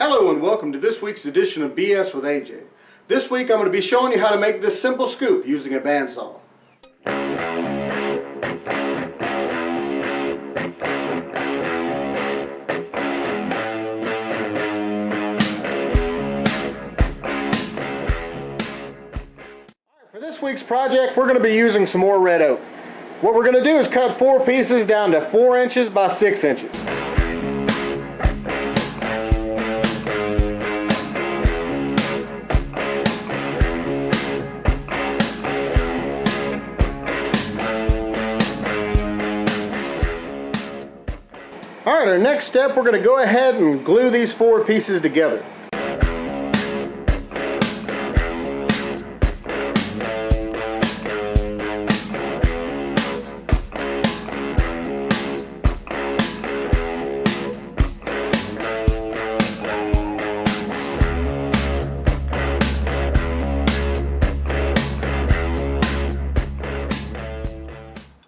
Hello and welcome to this week's edition of BS with AJ. This week I'm going to be showing you how to make this simple scoop using a bandsaw. For this week's project we're going to be using some more red oak. What we're going to do is cut 4 pieces down to 4 inches by 6 inches. Alright, our next step, we're going to go ahead and glue these 4 pieces together.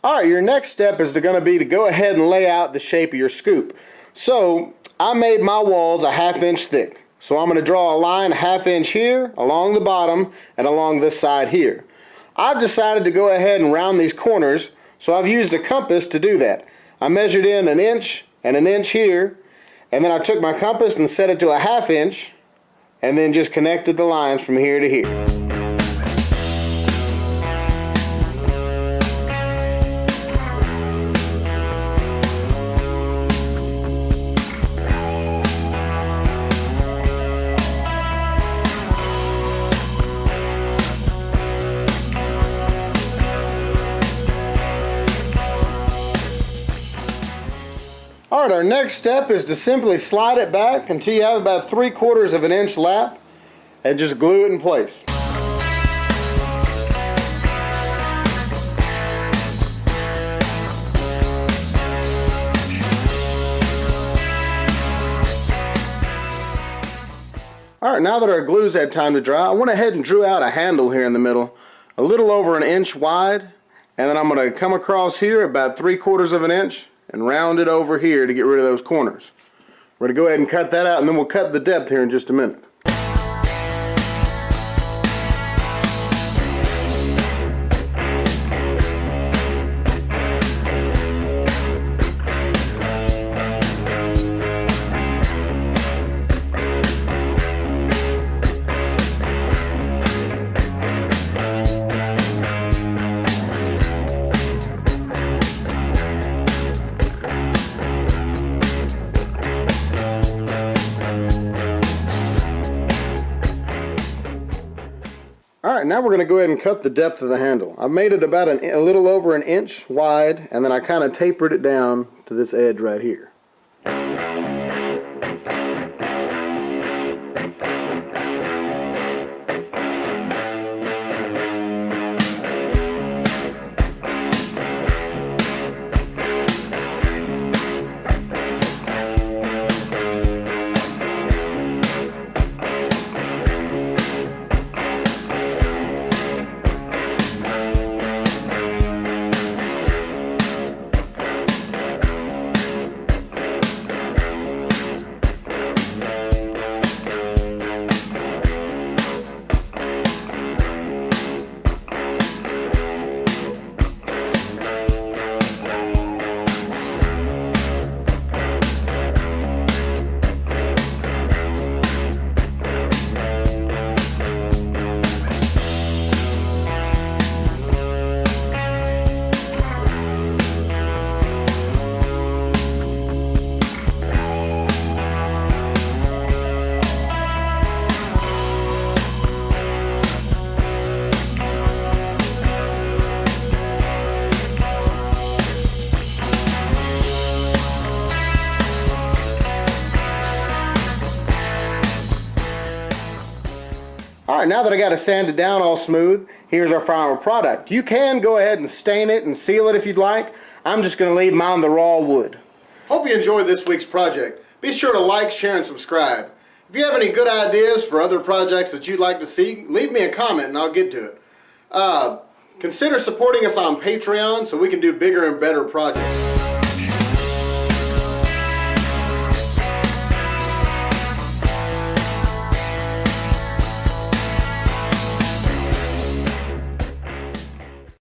Alright, your next step is going to be to go ahead and lay out the shape of your scoop. So, I made my walls a 1/2 inch thick. So I'm going to draw a line a 1/2 inch here, along the bottom, and along this side here. I've decided to go ahead and round these corners, so I've used a compass to do that. I measured in 1 inch and 1 inch here, and then I took my compass and set it to a 1/2 inch, and then just connected the lines from here to here. Alright, our next step is to simply slide it back until you have about 3/4 of an inch lap and just glue it in place. Alright, now that our glue's had time to dry, I went ahead and drew out a handle here in the middle, a little over 1 inch wide, and then I'm going to come across here about 3/4 of an inch and round it over here to get rid of those corners. We're going to go ahead and cut that out, and then we'll cut the depth here in just a minute. Alright, now we're going to go ahead and cut the depth of the handle. I've made it about a little over 1 inch wide, and then I kind of tapered it down to this edge right here. Alright, now that I got it sanded down all smooth, here's our final product. You can go ahead and stain it and seal it if you'd like. I'm just going to leave mine the raw wood. Hope you enjoyed this week's project. Be sure to like, share, and subscribe. If you have any good ideas for other projects that you'd like to see, leave me a comment and I'll get to it. Consider supporting us on Patreon so we can do bigger and better projects.